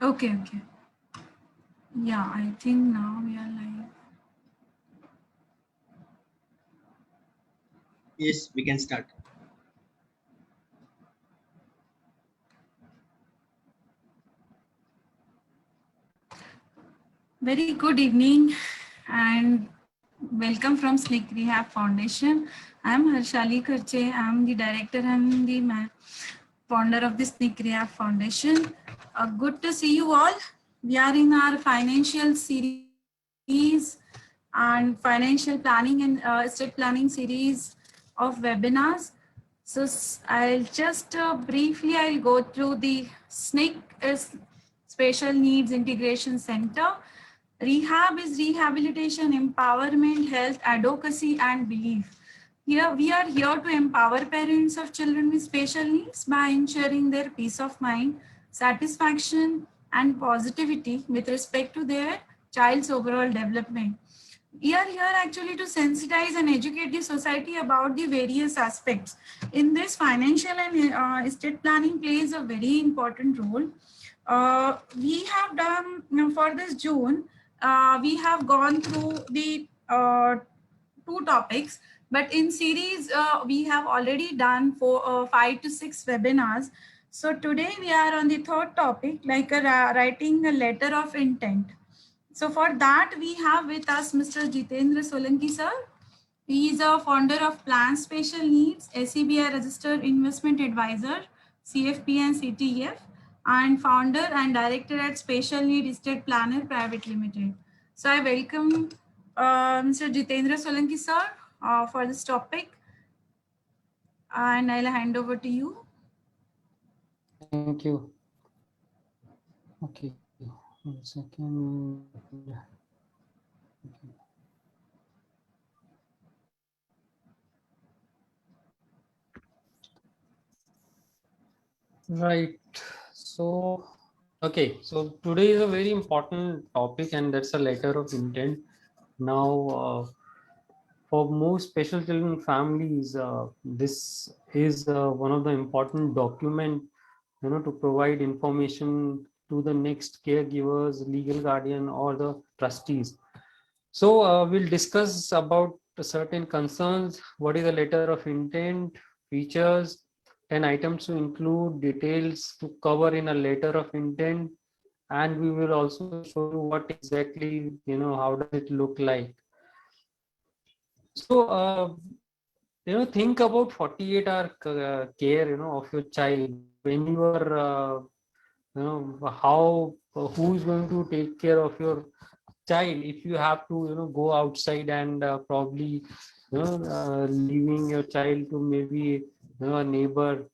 Okay, okay. Yeah, I think now we are live. Yes, we can start. Very good evening and welcome from Slick Rehab Foundation. I'm Harshali Kharche. I'm the director and the founder of the Slick Rehab Foundation. Good to see you all. We are in our financial series and financial planning and estate planning series of webinars. So I'll just briefly I'll go through the SNCC is Special Needs Integration Center. Rehab is rehabilitation, empowerment, health, advocacy, and belief. Here we are here to empower parents of children with special needs by ensuring their peace of mind, satisfaction, and positivity with respect to their child's overall development. We are here actually to sensitize and educate the society about the various aspects. In this, financial and estate planning plays a very important role. We have done for this June, we have gone through the two topics, but in series we have already done for 5 to 6 webinars. So today we are on the third topic, like writing a letter of intent. So for that, we have with us Mr. Jitendra Solanki sir. He is a founder of Plan Special Needs, SEBI registered investment advisor, CFP and CTF, and founder and director at Special Need Estate Planner Private Limited. So I welcome Mr. Jitendra Solanki sir for this topic, and I'll hand over to you. Thank you. Okay, one second. Okay. Right. So, okay. So today is a very important topic, and that's a letter of intent. Now, for most special children families, this is one of the important document, to provide information to the next caregivers, legal guardian, or the trustees. So we'll discuss about certain concerns. What is a letter of intent, features, 10 items to include, details to cover in a letter of intent, and we will also show you what exactly, how does it look like. So, think about 48-hour care, of your child when you are, how, who is going to take care of your child if you have to, go outside and probably, leaving your child to maybe, a neighbor.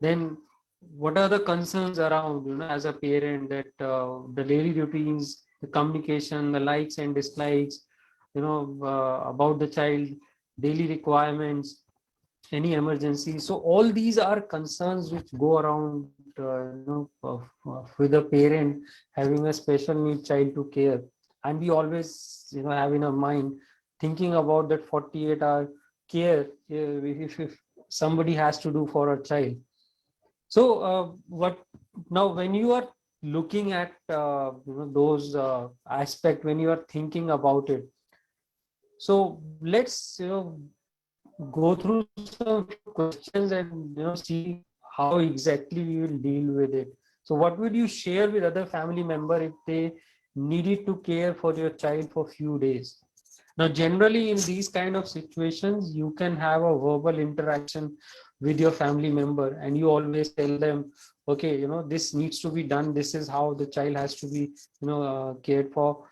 Then what are the concerns around, as a parent, that the daily routines, the communication, the likes and dislikes, about the child, daily requirements, any emergency. So all these are concerns which go around, with a parent having a special need child to care. And we always, have in our mind thinking about that 48-hour care, if somebody has to do for a child. So what now when you are looking at, those aspect, when you are thinking about it, so let's, go through some questions and, see how exactly we will deal with it. So what would you share with other family member if they needed to care for your child for few days? Now, generally in these kind of situations, you can have a verbal interaction with your family member, and you always tell them, okay, this needs to be done. This is how the child has to be, cared for.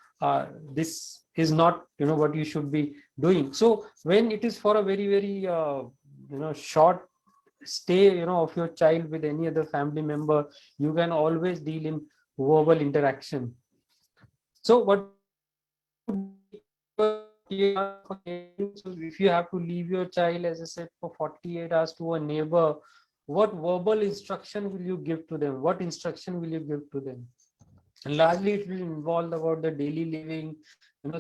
This is not, what you should be doing. So when it is for a very, very, short stay, of your child with any other family member, you can always deal in verbal interaction. So what so if you have to leave your child, as I said, for 48 hours to a neighbor, what verbal instruction will you give to them? What instruction will you give to them? And largely it will involve about the daily living,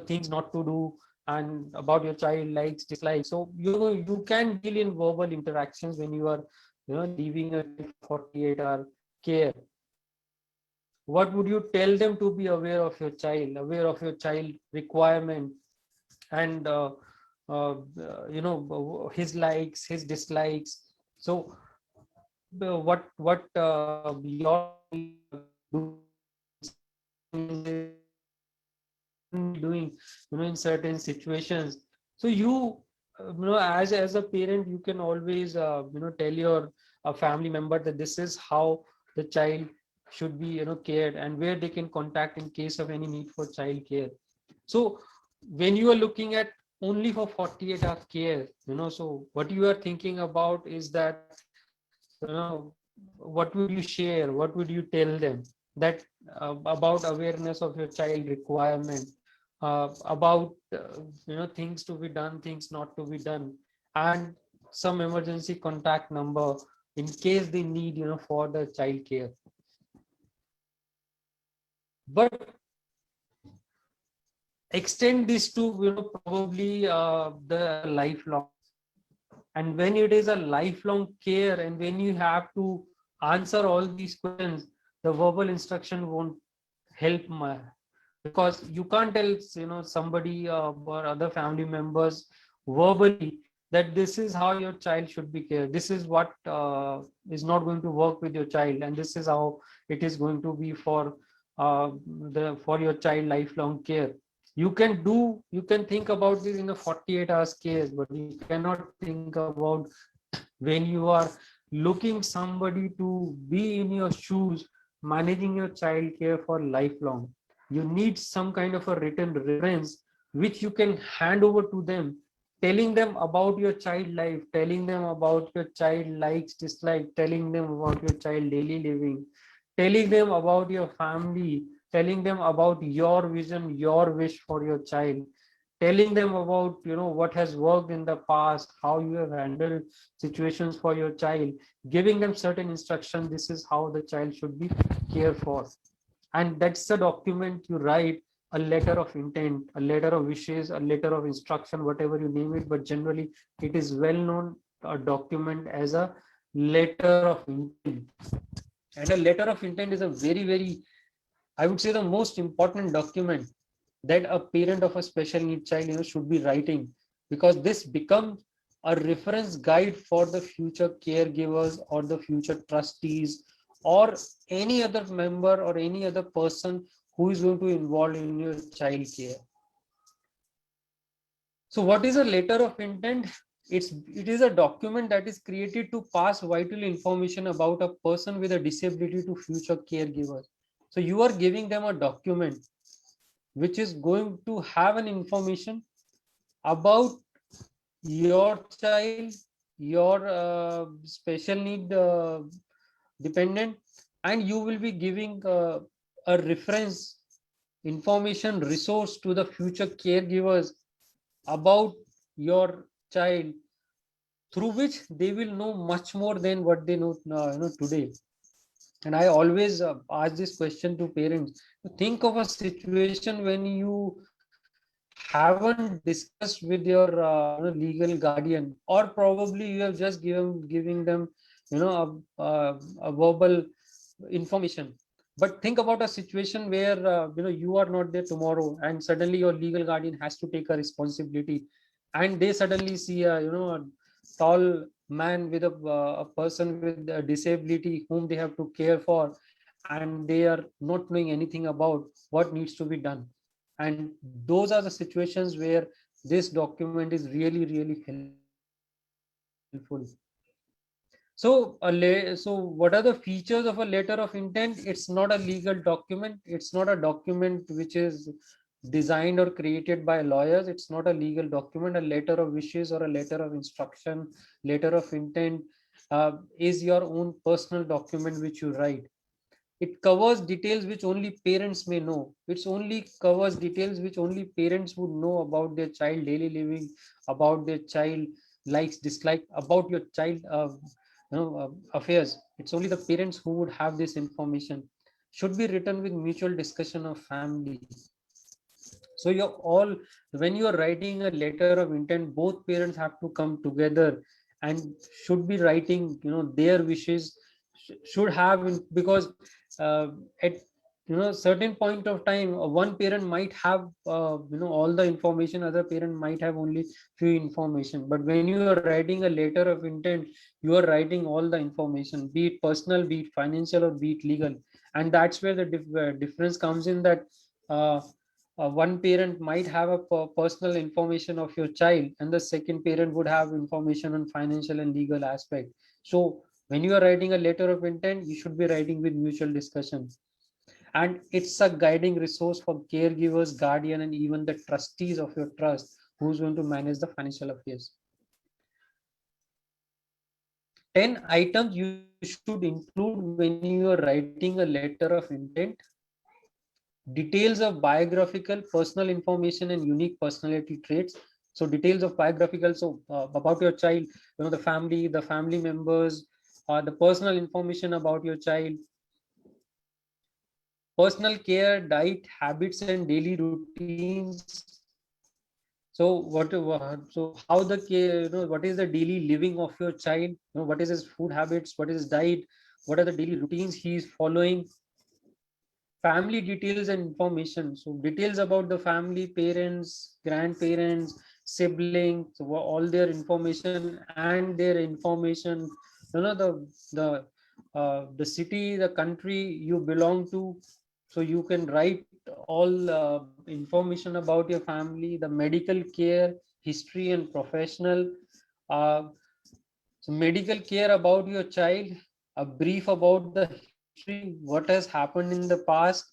things not to do, and about your child likes, dislikes. So you can deal in verbal interactions when you are, leaving a 48-hour care. what would you tell them to be aware of your child, aware of your child requirement, and his likes, his dislikes. So what your doing, in certain situations. So as a parent, you can always tell your family member that this is how the child should be cared, and where they can contact in case of any need for child care. So when you are looking at only for 48-hour care, so what you are thinking about is that, what would you share, what would you tell them, that about awareness of your child requirement, about things to be done, things not to be done, and some emergency contact number in case they need for the child care. But extend this to probably the lifelong. And when it is a lifelong care, and when you have to answer all these questions, the verbal instruction won't help because you can't tell somebody or other family members verbally that this is how your child should be cared, this is what is not going to work with your child, and this is how it is going to be for your child lifelong care. You can think about this in a 48 hours case, but you cannot think about when you are looking somebody to be in your shoes, managing your child care for lifelong. You need some kind of a written reference which you can hand over to them, telling them about your child life, telling them about your child likes, dislike, telling them about your child daily living, telling them about your family, telling them about your vision, your wish for your child, telling them about what has worked in the past, how you have handled situations for your child, giving them certain instruction, this is how the child should be cared for. And that's the document you write, a letter of intent, a letter of wishes, a letter of instruction, whatever you name it, but generally it is well known a document as a letter of intent. And a letter of intent is a very, very, I would say, the most important document that a parent of a special need child should be writing, because this becomes a reference guide for the future caregivers or the future trustees or any other member or any other person who is going to involve in your child care. So what is a letter of intent? It is a document that is created to pass vital information about a person with a disability to future caregivers. So you are giving them a document which is going to have an information about your child, your special need dependent, and you will be giving a reference information resource to the future caregivers about your child, through which they will know much more than what they know today. And I always ask this question to parents: think of a situation when you haven't discussed with your legal guardian, or probably you have just giving them a verbal information. But think about a situation where you are not there tomorrow, and suddenly your legal guardian has to take a responsibility, and they suddenly see a tall man with a person with a disability whom they have to care for, and they are not knowing anything about what needs to be done. And those are the situations where this document is really, really helpful. So what are the features of a letter of intent? It's not a legal document. It's not a document which is designed or created by lawyers. It's not a legal document. A letter of wishes or a letter of instruction, letter of intent is your own personal document which you write. It covers details which only parents may know. It's only covers details which only parents would know about their child daily living, about their child likes, dislike, about your child affairs. It's only the parents who would have this information. Should be written with mutual discussion of family. So you're all, when you are writing a letter of intent, both parents have to come together and should be writing their wishes, should have because uh, at certain point of time, one parent might have all the information, other parent might have only few information. But when you are writing a letter of intent, you are writing all the information, be it personal, be it financial, or be it legal. And that's where the difference comes in, that uh, one parent might have a personal information of your child, and the second parent would have information on financial and legal aspect. So when you are writing a letter of intent, you should be writing with mutual discussion, and it's a guiding resource for caregivers, guardian, and even the trustees of your trust who's going to manage the financial affairs. 10 items you should include when you are writing a letter of intent: details of biographical, personal information, and unique personality traits. So details of biographical, so about your child, the family members, the personal information about your child, personal care, diet, habits, and daily routines. So how the care, what is the daily living of your child, what is his food habits, what is his diet, what are the daily routines he is following. Family details and information, so details about the family, parents, grandparents, siblings, so all their information and their information, the city, the country you belong to. So you can write all information about your family, the medical care, history, and professional. uh, so medical care about your child, a brief about the history, what has happened in the past,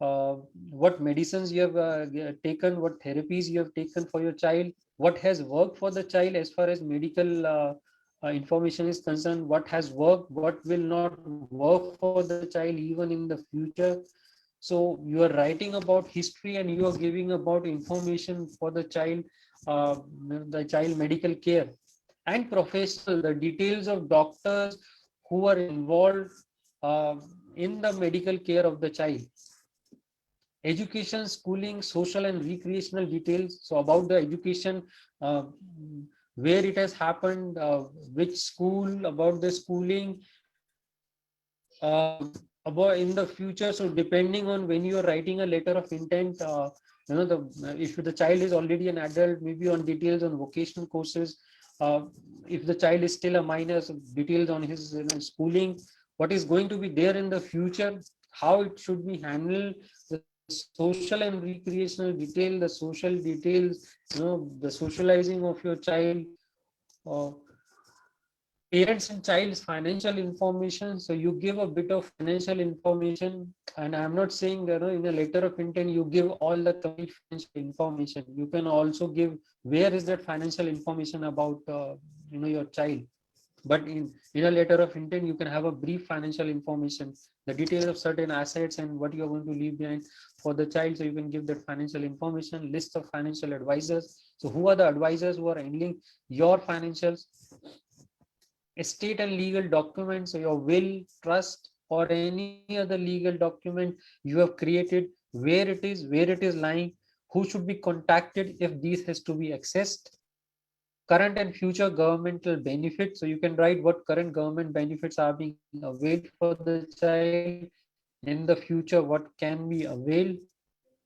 uh, what medicines you have taken, what therapies you have taken for your child, what has worked for the child as far as medical information is concerned, what has worked, what will not work for the child even in the future. So you are writing about history, and you are giving about information for the child medical care. And professional, the details of doctors who are involved uh, in the medical care of the child. Education, schooling, social and recreational details, so about the education, uh, where it has happened, which school, about the schooling, about in the future. So depending on when you are writing a letter of intent, the if the child is already an adult, maybe on details on vocational courses. uh, if the child is still a minor, so details on his schooling, what is going to be there in the future, how it should be handled, the social and recreational detail, the social details, the socializing of your child, uh, parents and child's financial information. So you give a bit of financial information, and I'm not saying in a letter of intent you give all the complete financial information. You can also give where is that financial information about your child. But in a letter of intent, you can have a brief financial information, the details of certain assets and what you are going to leave behind for the child. So you can give that financial information, list of financial advisors. So who are the advisors who are handling your financials? Estate and legal documents, so your will, trust, or any other legal document you have created, where it is lying, who should be contacted if these has to be accessed. Current and future governmental benefits, so you can write what current government benefits are being availed for the child, in the future what can be availed,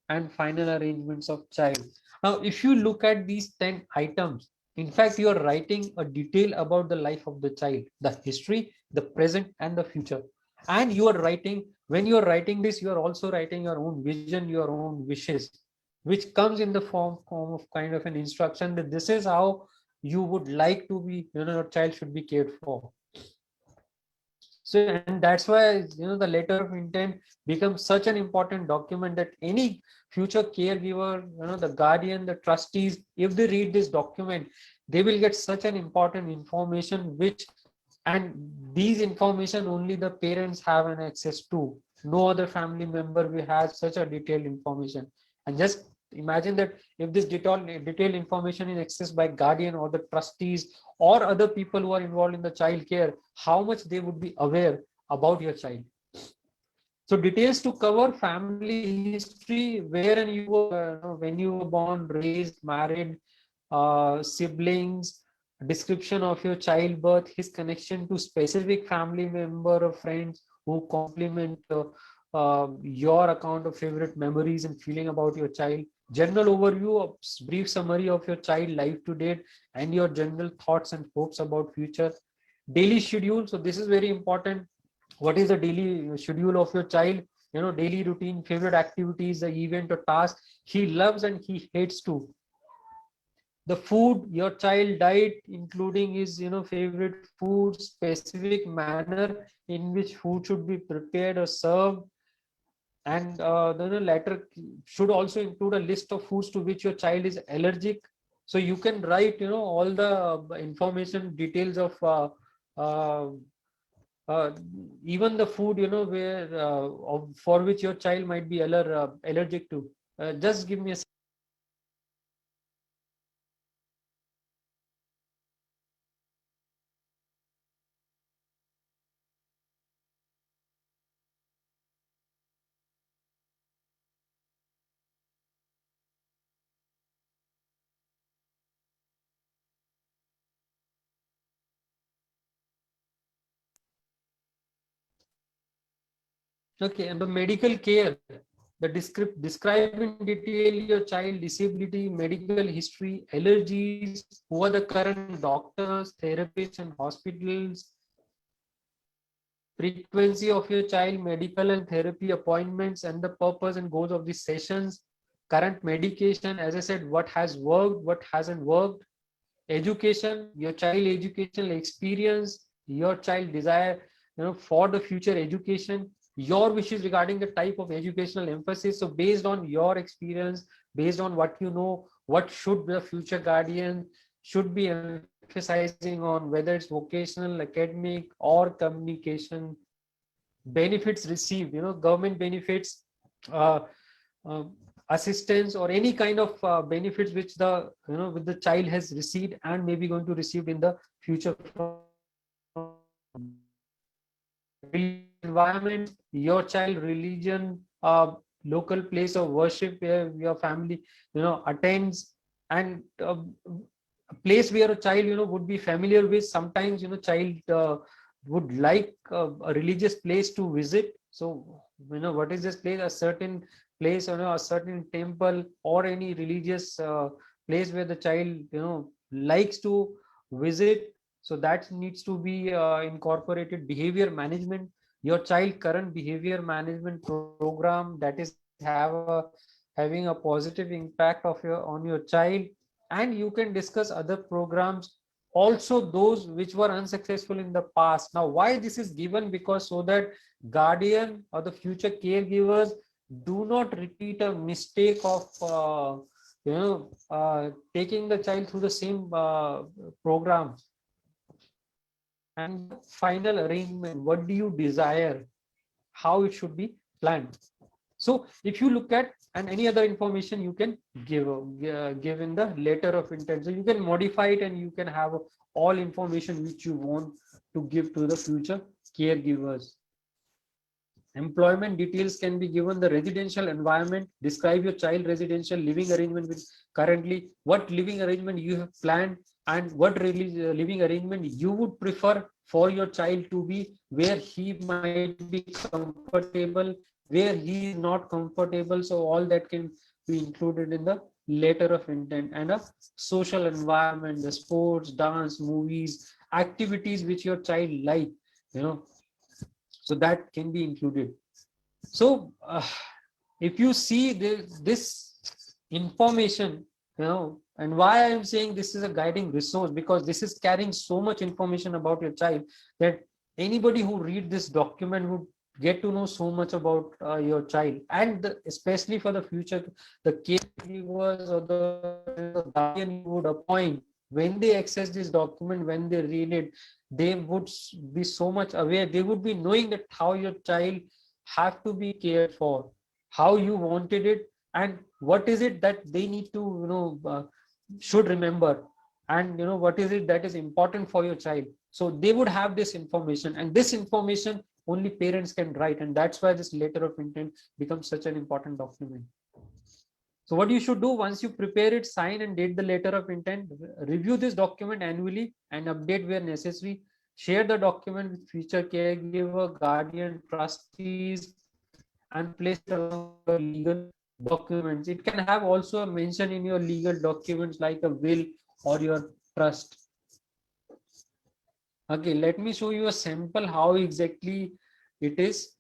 and final arrangements of child. Now if you look at these 10 items, in fact you are writing a detail about the life of the child, the history, the present, and the future. And you are writing, when you are writing this, you are also writing your own vision, your own wishes, which comes in the form of kind of an instruction that this is how you would like to be, your child should be cared for. So, and that's why the letter of intent becomes such an important document that any future caregiver, the guardian, the trustees, if they read this document, they will get such an important information, which, and these information only the parents have an access to. No other family member will have such a detailed information. And just imagine that if this detailed information is accessed by guardian or the trustees or other people who are involved in the child care, how much they would be aware about your child. So details to cover family history, where and you were, when you were born, raised, married, siblings, description of your childbirth, his connection to specific family member or friends who complement your account of favorite memories and feeling about your child, general overview, a brief summary of your child life to date, and your general thoughts and hopes about future. Daily schedule. So this is very important. What is the daily schedule of your child? Daily routine, favorite activities, the event or task he loves and he hates to. The food your child diet, including his favorite food, specific manner in which food should be prepared or served, and the letter should also include a list of foods to which your child is allergic. So you can write all the information details of uh, uh, even the food where for which your child might be allergic to. Just give me a. Okay, and the medical care, the describe in detail your child disability, medical history, allergies, who are the current doctors, therapists, and hospitals, frequency of your child medical and therapy appointments, and the purpose and goals of these sessions, current medication, as I said, what has worked, what hasn't worked, education, your child educational experience, your child desire for the future education, your wishes regarding the type of educational emphasis. So based on your experience, based on what you know, what should the future guardian should be emphasizing on, whether it's vocational, academic, or communication. Benefits received, government benefits, uh, uh, assistance, or any kind of benefits which the with the child has received and maybe going to receive in the future. Environment, your child religion, local place of worship where your family attends, and a place where a child would be familiar with. Sometimes child would like a religious place to visit. So what is this place? A certain place, a certain temple, or any religious place where the child likes to visit. So that needs to be incorporated. Behavior management, your child current behavior management program that is having a positive impact of your on your child. And you can discuss other programs also, those which were unsuccessful in the past. Now why this is given? Because so that guardian or the future caregivers do not repeat a mistake of taking the child through the same program. And the final arrangement, what do you desire, how it should be planned. So if you look at, and any other information you can give in the letter of intent, so you can modify it and you can have all information which you want to give to the future caregivers. Employment details can be given. The residential environment, describe your child residential living arrangement with currently, what living arrangement you have planned, and what really living arrangement you would prefer for your child to be, where he might be comfortable, where he is not comfortable. So all that can be included in the letter of intent. And a social environment, the sports, dance, movies, activities which your child like, so that can be included. So if you see this information, and why I am saying this is a guiding resource, because this is carrying so much information about your child that anybody who read this document would get to know so much about your child. And especially for the future, the caregivers or the guardian you would appoint, when they access this document, when they read it, they would be so much aware. They would be knowing that how your child have to be cared for, how you wanted it, and what is it that they need to should remember, and what is it that is important for your child. So they would have this information, and this information only parents can write, and that's why this letter of intent becomes such an important document. So what you should do, once you prepare it, sign and date the letter of intent, review this document annually and update where necessary. Share the document with future caregiver, guardian, trustees, and place it along your legal documents. It can have also a mention in your legal documents like a will or your trust. Okay, let me show you a sample how exactly it is.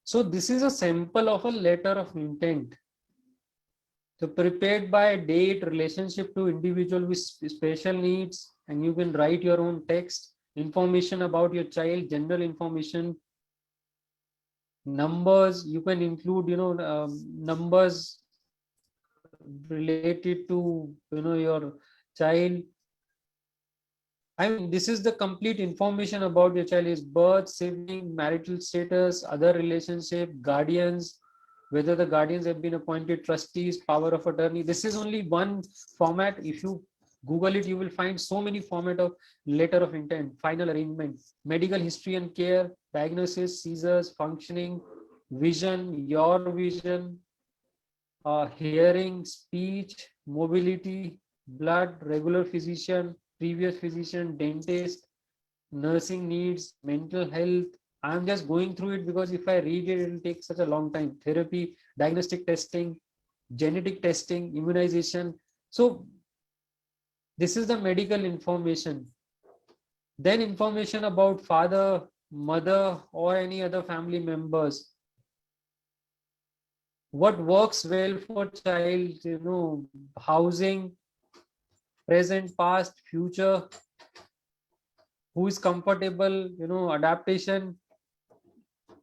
So this is a sample of a letter of intent. So prepared by date, relationship to individual with special needs, and you can write your own text, information about your child, general information, numbers. You can include, numbers related to, your child. I mean, this is the complete information about your child: is birth, sibling, marital status, other relationship, guardians, whether the guardians have been appointed trustees, power of attorney. This is only one format. If you Google it, you will find so many format of letter of intent, final arrangement, medical history and care, diagnosis, seizures, functioning, vision, your vision, hearing, speech, mobility, blood, regular physician, previous physician, dentist, nursing needs, mental health. I'm just going through it because if I read it, it will take such a long time. Therapy, diagnostic testing, genetic testing, immunization. So this is the medical information. Then information about father, mother, or any other family members. What works well for child, housing, present, past, future, who is comfortable, adaptation,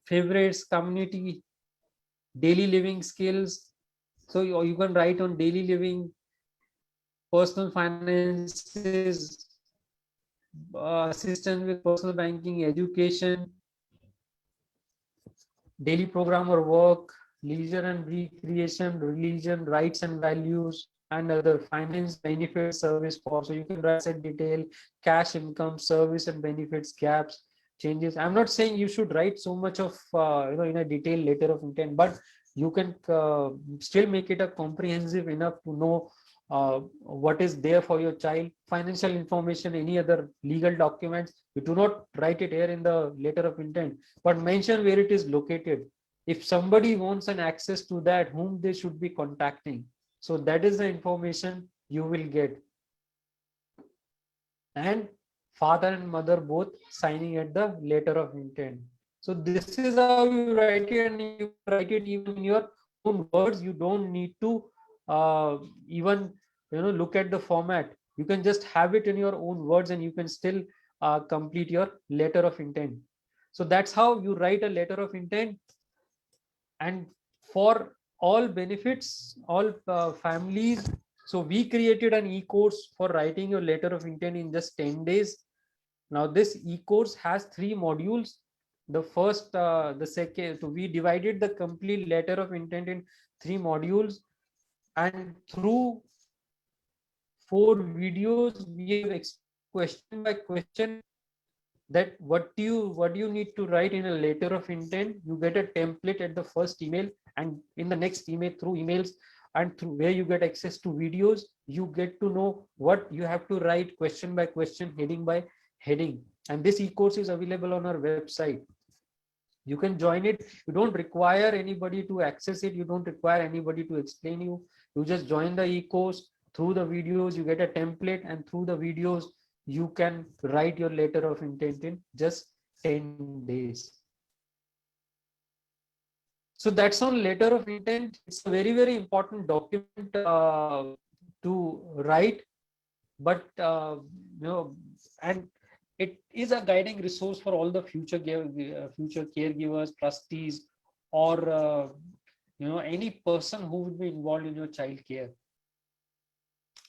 favorites, community, daily living skills. So you can write on daily living, personal finances, assistance with personal banking, education, daily program or work, leisure and recreation, religion, rights and values, and other finance, benefits, service for. So you can write in detail, cash income, service and benefits, gaps, changes. I'm not saying you should write so much of in a detailed letter of intent, but you can still make it a comprehensive enough to know what is there for your child. Financial information, any other legal documents, you do not write it here in the letter of intent, but mention where it is located. If somebody wants an access to that, whom they should be contacting. So that is the information you will get. And father and mother both signing at the letter of intent. So this is how you write it, and you can write it even in your own words. You don't need to even look at the format. You can just have it in your own words, and you can still complete your letter of intent. So that's how you write a letter of intent. And for all benefits, all families, so we created an e-course for writing your letter of intent in just 10 days. Now this e-course has 3 modules. The first, the second, so we divided the complete letter of intent in 3 modules, and through 4 videos we have explained question by question that what do you need to write in a letter of intent. You get a template at the first email, and in the next email, through emails and through where you get access to videos, you get to know what you have to write question by question, heading by heading. And this e-course is available on our website. You can join it. You don't require anybody to access it. You don't require anybody to explain you. You just join the e-course. Through the videos you get a template, and through the videos you can write your letter of intent in just 10 days. So that's on letter of intent. It's a very, very important document to write, but and it is a guiding resource for all the future caregivers, trustees, or any person who would be involved in your child care.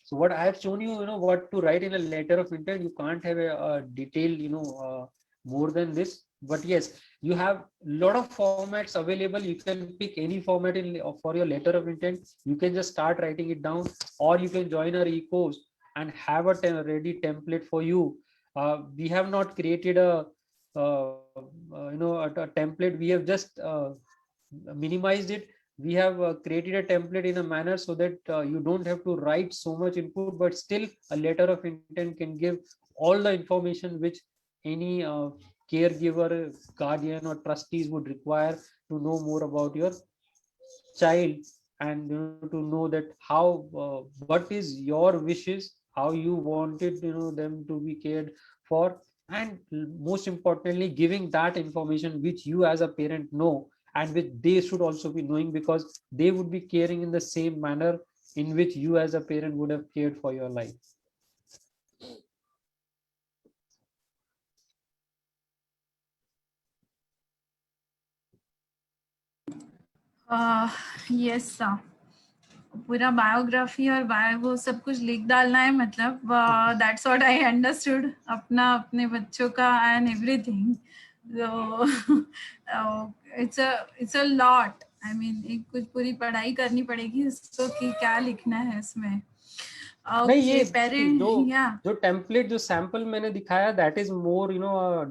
So what I have shown you, what to write in a letter of intent. You can't have a detail, more than this. But yes, you have a lot of formats available. You can pick any format for your letter of intent. You can just start writing it down, or you can join our e-course and have a ready template for you. We have not created a template. We have just minimized it. We have created a template in a manner so that you don't have to write so much input, but still a letter of intent can give all the information which any caregiver, guardian or trustees would require to know more about your child, and to know that how what is your wishes, how you wanted them to be cared for, and most importantly giving that information which you as a parent know and which they should also be knowing, because they would be caring in the same manner in which you as a parent would have cared for your life. Yes sir, पूरा biography और bio वो सब कुछ लिख डालना है, मतलब that's what I understood, अपना अपने बच्चों का and everything. It's a lot. I mean एक कुछ पूरी पढ़ाई करनी पड़ेगी उसको कि क्या लिखना है इसमें. नहीं, ये पेरेंट जो टेम्पलेट जो सैंपल मैंने दिखाया, that is more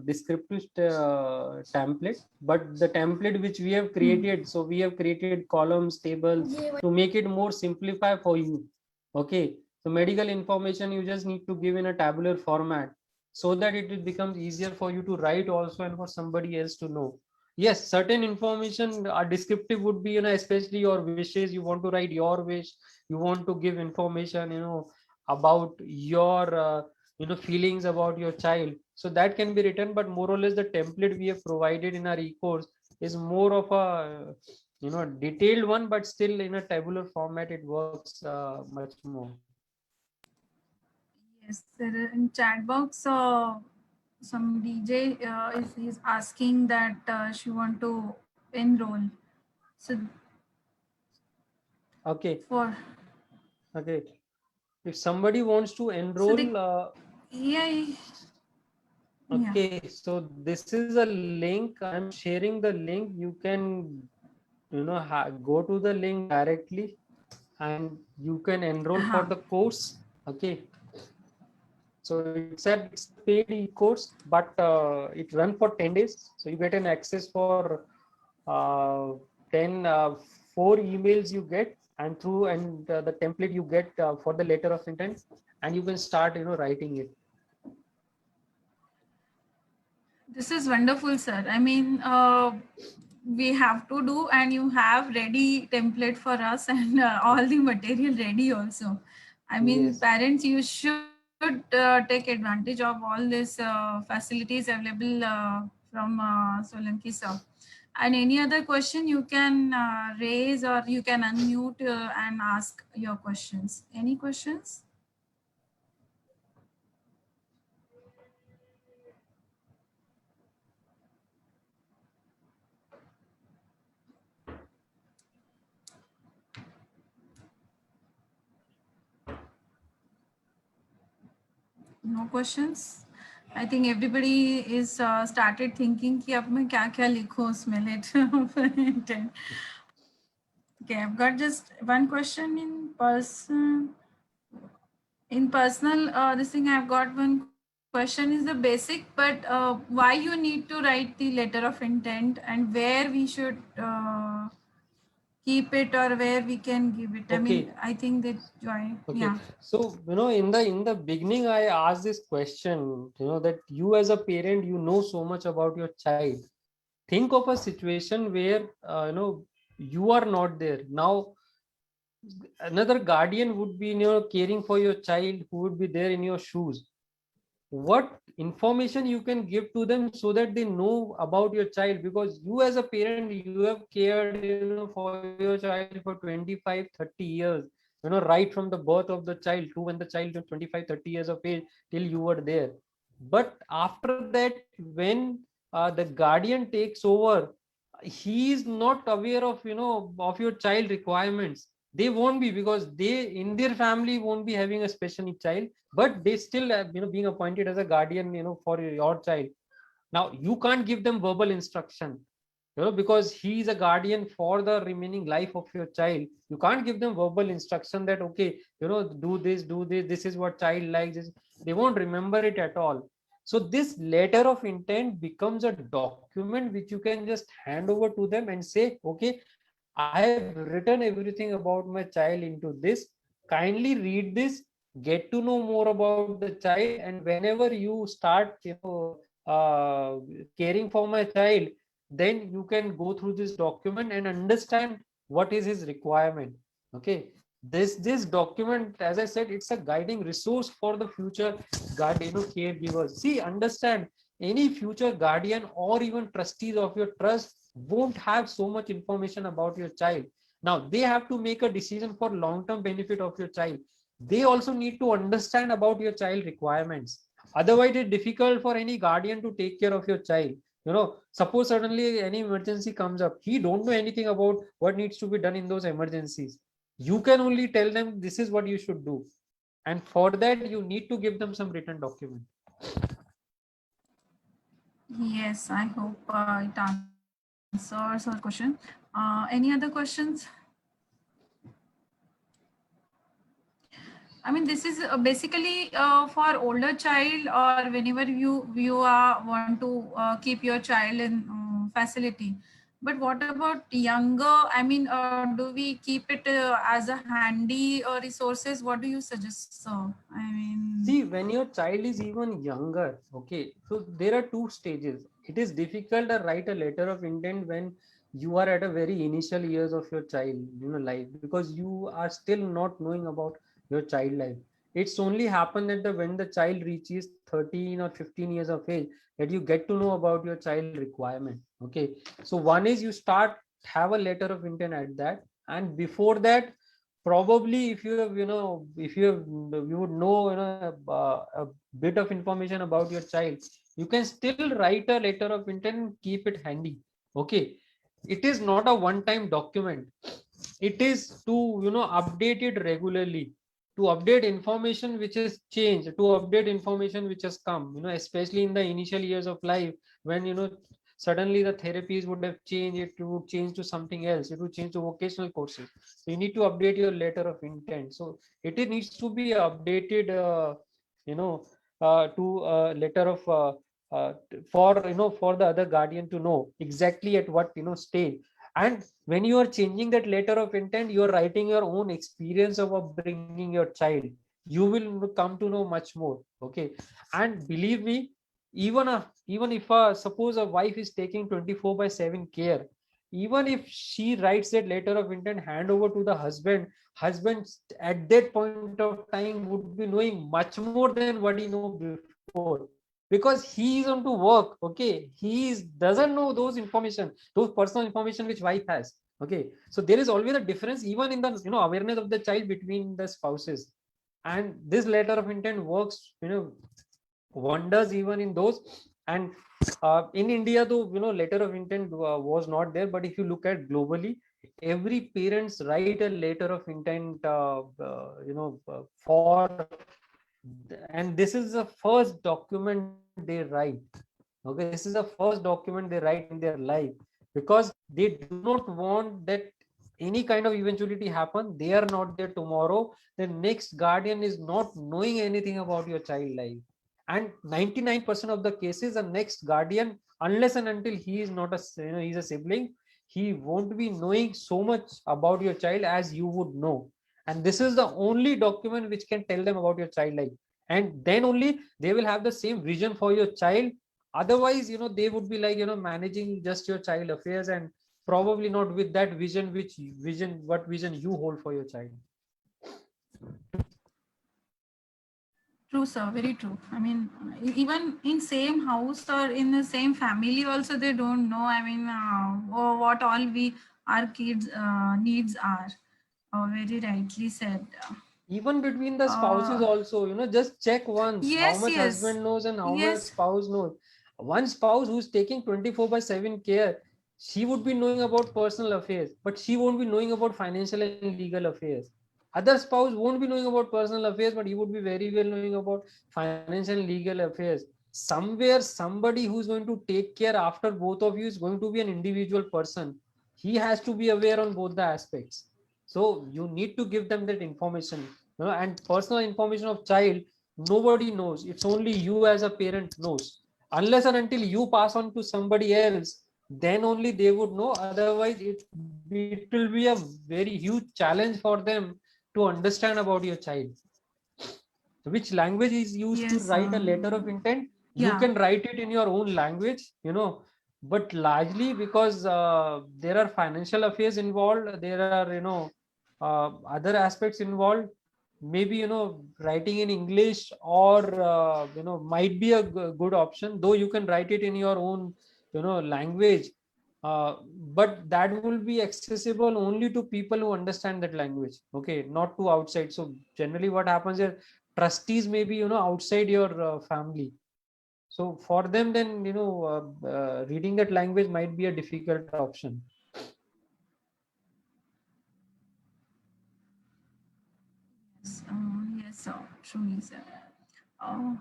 descriptive template, but the template which we have created, so we have created columns, tables to make it more simplify for you. Okay, so medical information you just need to give in a tabular format so that it becomes easier for you to write also and for somebody else to know. Yes, certain information are descriptive would be, especially your wishes. You want to write your wish, you want to give information about your feelings about your child, so that can be written. But more or less the template we have provided in our e-course is more of a detailed one, but still in a tabular format it works much more. Yes, sir. In chat box, some DJ is asking that she want to enroll. So Okay, for okay, if somebody wants to enroll, yeah. okay, so this is a link. I'm sharing the link. You can go to the link directly and you can enroll for the course. Okay, so it's a paid e-course, but it runs for 10 days, so you get an access for 10 4 emails you get, and through the template you get for the letter of intent, and you can start writing it. This is wonderful, sir. I mean, we have to do, and you have ready template for us and all the material ready also. I mean, Yes. parents, you should take advantage of all these facilities available from Solanki sir. And any other question you can raise, or you can unmute and ask your questions. Any questions? No questions? I think everybody is started thinking कि अब मैं क्या क्या लिखूं उसमें letter of intent. Okay, I've got just one question in person. In personal, this thing I've got one question is the basic, but why you need to write the letter of intent and where we should keep it or where we can give it. Okay. I mean, I think that joy. Okay. Yeah. So, in the beginning, I asked this question, that you as a parent, so much about your child. Think of a situation where, you are not there. Now, another guardian would be, caring for your child, who would be there in your shoes. What information you can give to them so that they know about your child, because you as a parent, you have cared for your child for 25 30 years, right from the birth of the child to when the child is 25 30 years of age, till you were there. But after that, when the guardian takes over, he is not aware of of your child requirements. They won't be, because they in their family won't be having a special need child, but they still being appointed as a guardian for your child. Now you can't give them verbal instruction, because he is a guardian for the remaining life of your child. You can't give them verbal instruction that, okay, do this, this is what child likes. They won't remember it at all. So this letter of intent becomes a document which you can just hand over to them and say, okay, I have written everything about my child into this. Kindly read this, get to know more about the child, and whenever you start, caring for my child, then you can go through this document and understand what is his requirement. Okay, this document, as I said, it's a guiding resource for the future guardian, caregivers. See, understand, any future guardian or even trustees of your trust won't have so much information about your child. Now they have to make a decision for long term benefit of your child. They also need to understand about your child requirements. Otherwise it's difficult for any guardian to take care of your child. Suppose suddenly any emergency comes up, he don't know anything about what needs to be done in those emergencies. You can only tell them this is what you should do, and for that you need to give them some written document. Yes, I hope it answers our question. Any other questions? I mean, this is basically for older child, or whenever you want to keep your child in facility. But what about younger? I mean, do we keep it as a handy resources? What do you suggest, sir? I mean, See, when your child is even younger, okay, so there are two stages. It is difficult to write a letter of intent when you are at a very initial years of your child, life, because you are still not knowing about your child life. It's only happen that when the child reaches 13 or 15 years of age, that you get to know about your child requirement. Okay, so one is you start have a letter of intent at that, and before that, probably if you have if you have you would know a bit of information about your child, you can still write a letter of intent and keep it handy. Okay, it is not a one time document. It is to update it regularly, to update information which has changed, to update information which has come, especially in the initial years of life, when suddenly the therapies would have changed, it would change to something else, it would change to vocational courses. So you need to update your letter of intent. So needs to be updated, you know to a letter of for for the other guardian to know exactly at what stage. And when you are changing that letter of intent, you are writing your own experience of upbringing your child. You will come to know much more. Okay, and believe me, even if suppose a wife is taking 24/7 care, even if she writes that letter of intent hand over to the husband at that point of time would be knowing much more than what he know before, because he is on to work. Okay, doesn't know those information, those personal information which wife has. Okay, so there is always a difference even in the awareness of the child between the spouses. And this letter of intent works wonders even in those. And in India, though, letter of intent was not there, but if you look at globally, every parents write a letter of intent, for, and this is the first document they write. Okay, this is the first document they write in their life, because they do not want that any kind of eventuality happen. They are not there tomorrow, the next guardian is not knowing anything about your child life. And 99% of the cases, the next guardian, unless and until he is not a he's a sibling, he won't be knowing so much about your child as you would know. And this is the only document which can tell them about your child life, and then only they will have the same vision for your child. Otherwise, they would be like managing just your child affairs, and probably not with that vision, what vision you hold for your child. true, sir. Very true. I mean, even in same house or in the same family, also they don't know. I mean, what all our kids needs are. Very rightly said. Even between the spouses Uh, also, just check once how yes, much yes, husband knows and how much yes. spouse knows. One spouse who's taking 24/7 care, she would be knowing about personal affairs, but she won't be knowing about financial and legal affairs. Other spouse won't be knowing about personal affairs, but he would be very well knowing about financial and legal affairs. Somewhere somebody who's going to take care after both of you is going to be an individual person. He has to be aware on both the aspects. So you need to give them that information. And personal information of child, Nobody knows. It's only you as a parent knows. Unless and until you pass on to somebody else, then only they would know. Otherwise, it will be a very huge challenge for them to understand about your child. Which language is used to Yes. write a letter of intent? You Yeah. can write it in your own language, but largely because there are financial affairs involved, there are, other aspects involved. Maybe, writing in English or, might be a good option, though you can write it in your own, language. Uh, but that will be accessible only to people who understand that language. Okay, not to outside. So generally what happens is trustees may be, outside your family. So for them, then, reading that language might be a difficult option. Yes, yes, sir. Truly, sir. Oh,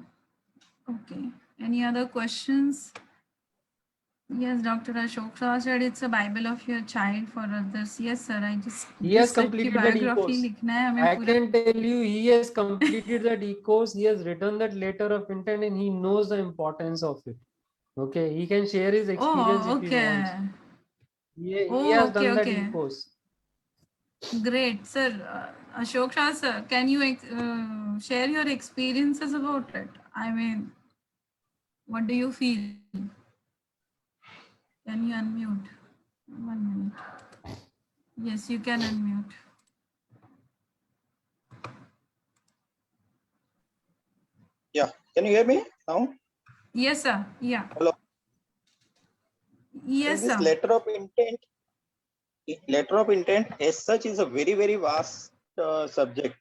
okay. Any other questions? Yes, Dr. Ashok Shah said it's a Bible of your child for others. Yes, sir. I He has just said कि completed the D biography course. लिखना है हमें I पूरा. can tell you, he has completed the D course. He has written that letter of intent, and he knows the importance of it. Okay, he can share his experience Oh, if he wants. okay. He Oh, has okay, done the D okay. course. Great, sir. Ashok Shah, sir, can you share your experiences about it? I mean, what do you feel? Can you unmute? 1 minute. Yes, you can unmute. Yeah, can you hear me now? Yes, sir. Yeah. Hello. Yes, In this sir. letter of intent as such is a very, very vast subject.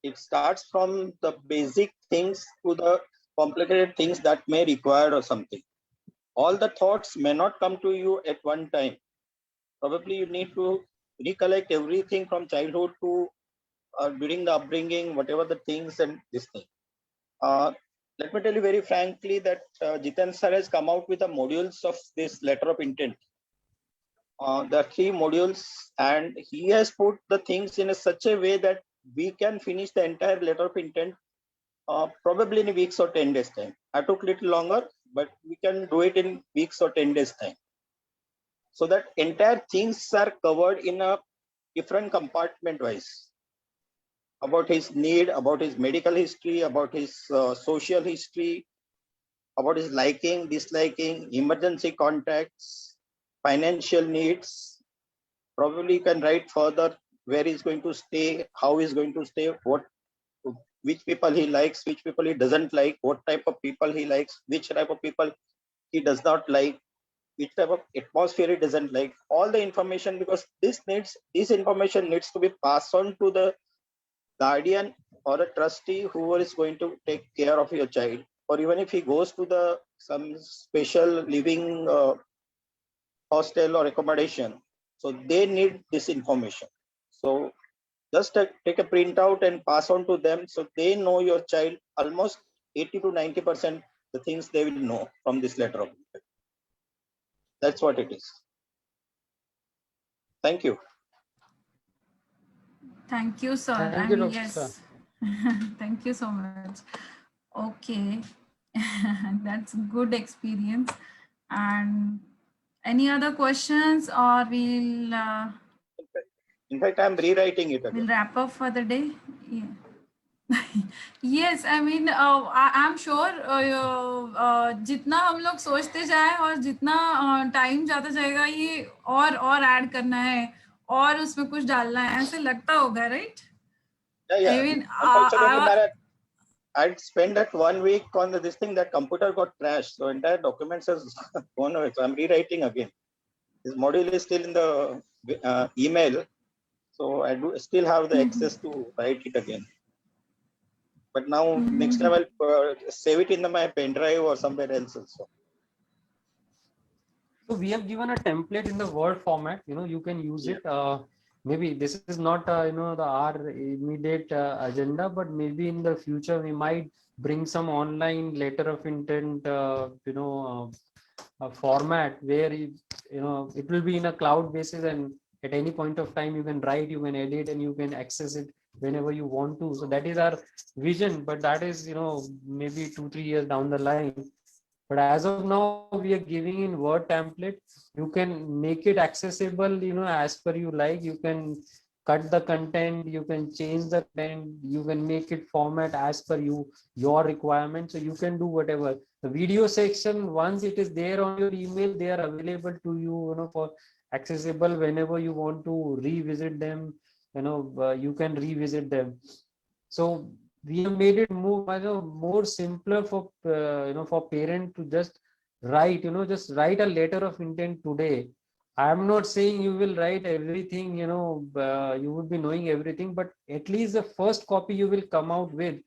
It starts from the basic things to the complicated things that may require or something. All the thoughts may not come to you at one time. Probably you need to recollect everything from childhood to during the upbringing, whatever the things and this thing. Uh, let me tell you very frankly that Jiten sir has come out with the modules of this letter of intent. There are 3 modules, and he has put the things in such a way that we can finish the entire letter of intent probably in weeks or 10 days time. I took little longer, but we can do it in weeks or 10 days time. So that entire things are covered in a different compartment wise, about his need, about his medical history, about his social history, about his liking, disliking, emergency contacts, financial needs. Probably you can write further where he's going to stay, how he's going to stay, which people he likes, which people he doesn't like, what type of people he likes, which type of people he does not like, which type of atmosphere he doesn't like. All the information, because this information needs to be passed on to the guardian or a trustee who is going to take care of your child, or even if he goes to the some special living hostel or accommodation, so they need this information. So just take a printout and pass on to them, so they know your child almost 80 to 90% the things they will know from this letter of intent. That's what it is. Thank you. Thank you, sir. Thank I you, mean, Dr. Shah. yes. Thank you so much. Okay. That's good experience. And any other questions, or In fact, I'm rewriting it we'll again. wrap up for the day? Yeah. Yes, I mean, I'm sure जितना हम लोग सोचते जाए और जितना time जाता जाएगा, ये और ऐड करना है और उसमें कुछ डालना है, ऐसे लगता होगा, right? Yeah. I mean, Unfortunately, I'd spent that 1 week on this thing. That computer got trashed, so entire documents has gone away. So I'm rewriting again. This module is still in the email, so I do still have the access to write it again. But now next time I'll save it in my pen drive or somewhere else also. So we have given a template in the Word format. You can use it. Maybe this is not our immediate agenda, but maybe in the future we might bring some online letter of intent format where it will be in a cloud basis, and at any point of time you can write, you can edit, and you can access it whenever you want to. So that is our vision, but that is, maybe 2-3 years down the line. But as of now, we are giving in Word template. You can make it accessible, as per you like. You can cut the content, you can change the content, you can make it format as per your requirement. So you can do whatever. The video section, once it is there on your email, they are available to you, for accessible whenever you want to revisit them. You can revisit them. So we have made it more simpler for for parent to just write, just write a letter of intent today. I am not saying you will write everything, you would be knowing everything, but at least the first copy you will come out with,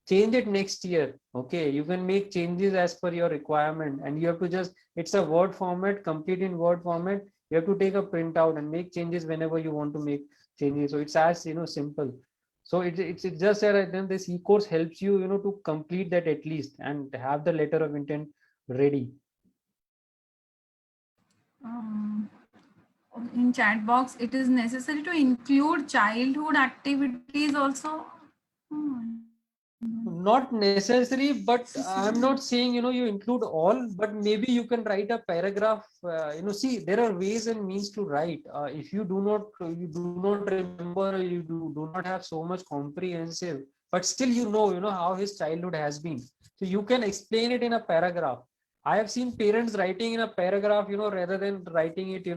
change it next year. Okay, you can make changes as per your requirement, and you have to just, it's a Word format, complete in Word format. You have to take a printout and make changes whenever you want to make changes. So it's as simple. So it's just that then this e-course helps you, to complete that at least and have the letter of intent ready. In chat box, it is necessary to include childhood activities also. Not necessary, but I'm not saying, you include all, but maybe you can write a paragraph. See, there are ways and means to write. If you do not remember, you do not have so much comprehensive, but still, how his childhood has been. So you can explain it in a paragraph. I have seen parents writing in a paragraph, rather than writing it,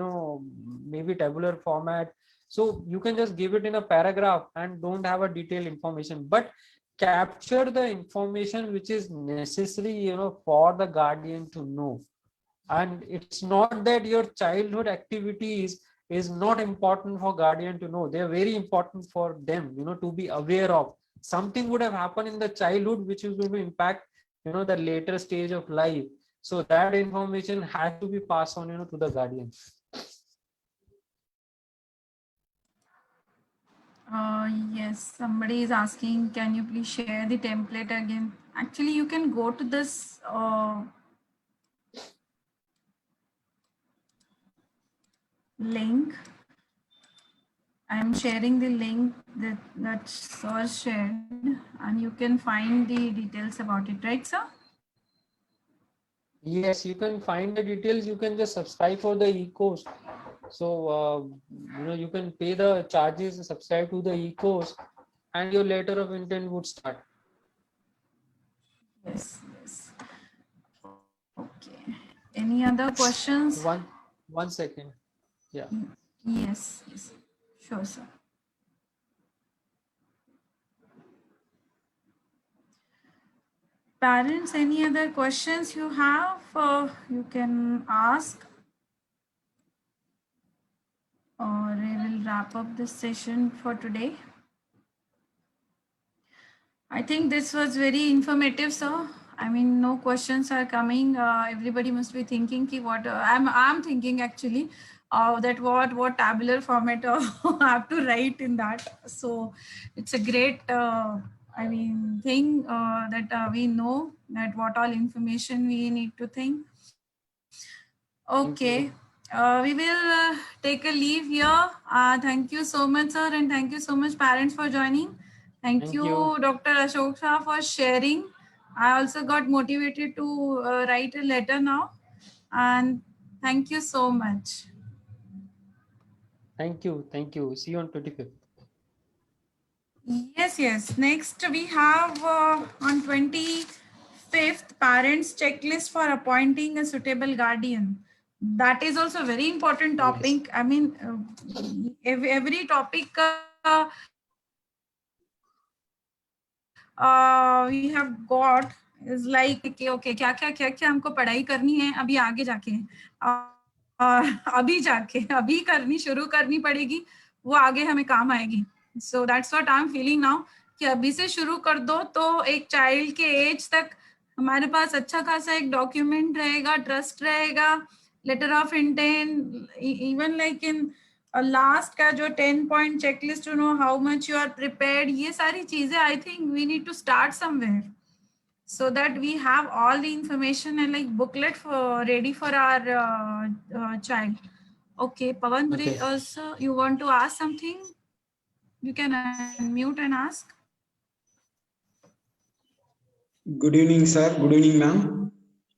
maybe tabular format. So you can just give it in a paragraph and don't have a detailed information, but capture the information which is necessary, for the guardian to know. And it's not that your childhood activities is not important for guardian to know. They are very important for them, to be aware of. Something would have happened in the childhood which is going to impact, the later stage of life. So that information has to be passed on, to the guardian. Yes, somebody is asking, can you please share the template again? Actually, you can go to this link. I'm sharing the link that sir shared, and you can find the details about it, right, sir? Yes, you can find the details. You can just subscribe for the e-course. So, you can pay the charges, subscribe to the e-course, and your letter of intent would start. Yes. Okay. Any other questions? One second. Yeah. Yes. Sure, sir. Parents, any other questions you have, you can ask, or I will wrap up this session for today. I think this was very informative, sir. I mean, no questions are coming. Everybody must be thinking what I'm thinking actually, that what tabular format I have to write in that. So it's a great thing that we know that what all information we need to think. Okay. We will take a leave here. Thank you so much, sir, and thank you so much, parents, for joining. Thank you, Dr. Ashok Shah, for sharing. I also got motivated to write a letter now. And thank you so much. Thank you. See you on 25th. Yes. Next, we have on 25th, parents checklist for appointing a suitable guardian. That is also a very important topic. Yes. I mean, every topic we have got is like, okay, क्या हमको पढ़ाई करनी है अभी आगे जाके, अभी करनी शुरू करनी पड़ेगी, वो आगे हमें काम आएगी. So that's what I'm feeling now, कि अभी से शुरू कर दो तो एक चाइल्ड के एज तक हमारे पास अच्छा खासा एक डॉक्यूमेंट रहेगा, ट्रस्ट रहेगा, letter of intent, even like in last का जो 10-point checklist to know how much you are prepared, ये सारी चीजें I think we need to start somewhere so that we have all the information and like booklet for ready for our child. Okay, Pawan, also you want to ask something? You can unmute and ask. Good evening sir, good evening ma'am.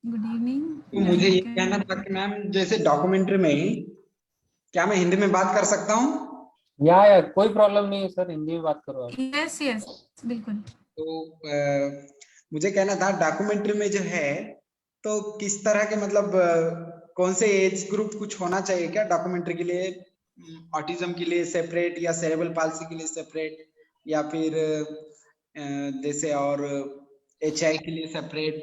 Good evening. तो मुझे ये You can- कहना था कि ma'am जैसे documentary में क्या मैं हिंदी में बात कर सकता हूँ? या कोई प्रॉब्लम नहीं है सर, हिंदी में बात करो आप। Yes, yes, बिल्कुल। तो मुझे कहना था डॉक्यूमेंट्री में जो है तो किस तरह के मतलब कौन से एज ग्रुप कुछ होना चाहिए क्या डॉक्यूमेंट्री के लिए? ऑटिज्म के लिए सेपरेट या सेरेब्रल पाल्सी के लिए सेपरेट या फिर जैसे और HI के लिए सेपरेट?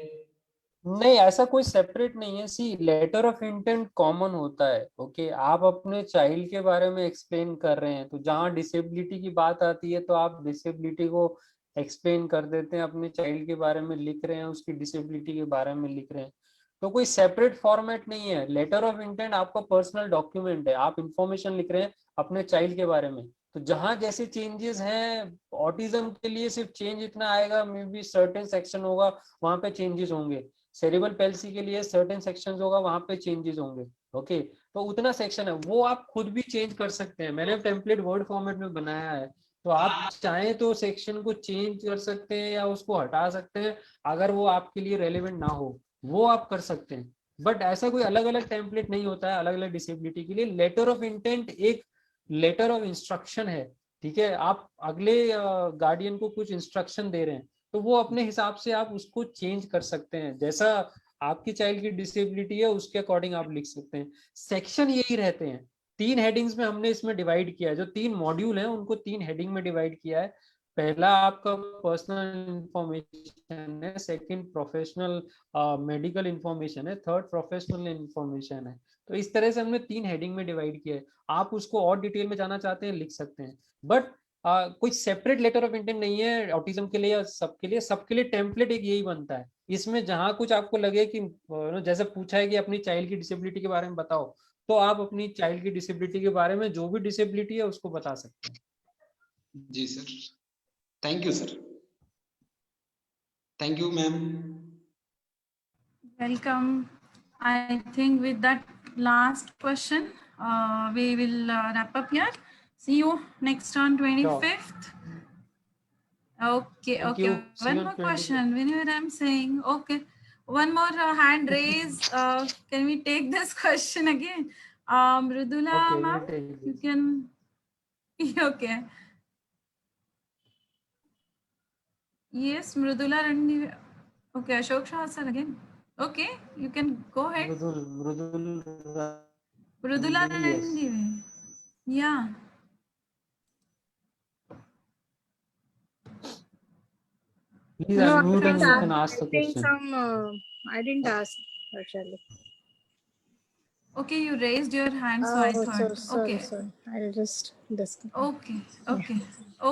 नहीं, ऐसा कोई सेपरेट नहीं है। सी, लेटर ऑफ इंटेंट कॉमन होता है। ओके, आप अपने चाइल्ड के बारे में एक्सप्लेन कर रहे हैं, तो जहाँ डिसेबिलिटी की बात आती है तो आप डिसेबिलिटी को एक्सप्लेन कर देते हैं, अपने चाइल्ड के बारे में लिख रहे हैं, उसकी डिसेबिलिटी के बारे में लिख रहे हैं। तो कोई सेपरेट फॉर्मेट नहीं है। लेटर ऑफ इंटेंट आपका पर्सनल डॉक्यूमेंट है, आप इंफॉर्मेशन लिख रहे हैं अपने चाइल्ड के बारे में। तो जहाँ जैसे चेंजेस हैं, ऑटिज्म के लिए सिर्फ चेंज इतना आएगा, मे बी सर्टेन सेक्शन होगा वहां पे चेंजेस होंगे, सेरिबल पैल्सी के लिए सर्टेन सेक्शंस होगा वहां पे चेंजेस होंगे। ओके, तो उतना सेक्शन है, वो आप खुद भी चेंज कर सकते हैं। मैंने टेम्पलेट वर्ड फॉर्मेट में बनाया है, तो आप चाहें तो सेक्शन को चेंज कर सकते हैं या उसको हटा सकते हैं, अगर वो आपके लिए रेलेवेंट ना हो वो आप कर सकते हैं। बट ऐसा कोई अलग अलग टेम्पलेट नहीं होता है अलग अलग डिसेबिलिटी के लिए। लेटर ऑफ इंटेंट एक लेटर ऑफ इंस्ट्रक्शन है, ठीक है। आप अगले गार्डियन को कुछ इंस्ट्रक्शन दे रहे हैं, तो वो अपने हिसाब से आप उसको चेंज कर सकते हैं, जैसा आपकी चाइल्ड की डिसेबिलिटी है उसके अकॉर्डिंग आप लिख सकते हैं। सेक्शन यही रहते हैं, 3 हेडिंग्स में हमने इसमें डिवाइड किया है। जो 3 मॉड्यूल हैं उनको 3 हेडिंग में डिवाइड किया है। पहला आपका पर्सनल इंफॉर्मेशन है, सेकंड प्रोफेशनल मेडिकल इंफॉर्मेशन है, थर्ड प्रोफेशनल इंफॉर्मेशन है। तो इस तरह से हमने 3 हेडिंग में डिवाइड किया है। आप उसको और डिटेल में जाना चाहते हैं लिख सकते हैं, बट कोई सेपरेट लेटर ऑफ इंटेंट नहीं है ऑटिज्म के लिए या सबके लिए टेम्पलेट एक यही बनता है। इसमें जहां कुछ आपको लगे कि जैसे पूछा है कि अपनी चाइल्ड की डिसेबिलिटी के बारे में बताओ, तो आप अपनी चाइल्ड की डिसेबिलिटी के बारे में जो भी डिसेबिलिटी है उसको बता सकते हैं। जी sir, thank you sir, thank you ma'am. Welcome. I think with that last question, we will wrap up here. See you next on 25th. Okay, Thank okay. you. See One you on more 25th. question. Whenever I'm saying, okay, one more hand raise. Can we take this question again? Mridula, Okay, we'll ma'am, take you this. can. Okay. Yes, Mridula Randi. Okay, Ashok Shah sir again. Okay, you can go ahead. Mridula Yes. Randi. Yeah. Please No, unmute and you can ask the I think question. I didn't ask actually. Okay, you raised your hand, so I Oh, thought. sorry, Okay. sorry. I'll just discuss. Okay. Okay.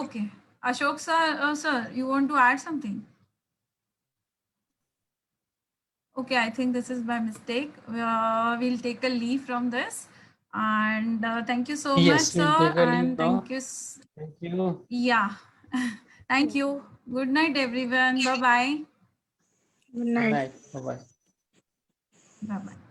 Okay. Ashok sir, you want to add something? Okay, I think this is by mistake. We'll take a leave from this. And thank you so much, Yes, we'll sir. take a leave And now. thank you. Thank you. Yeah. Thank you. Good night, everyone. Bye-bye. Good night. Night. Bye-bye. Bye-bye.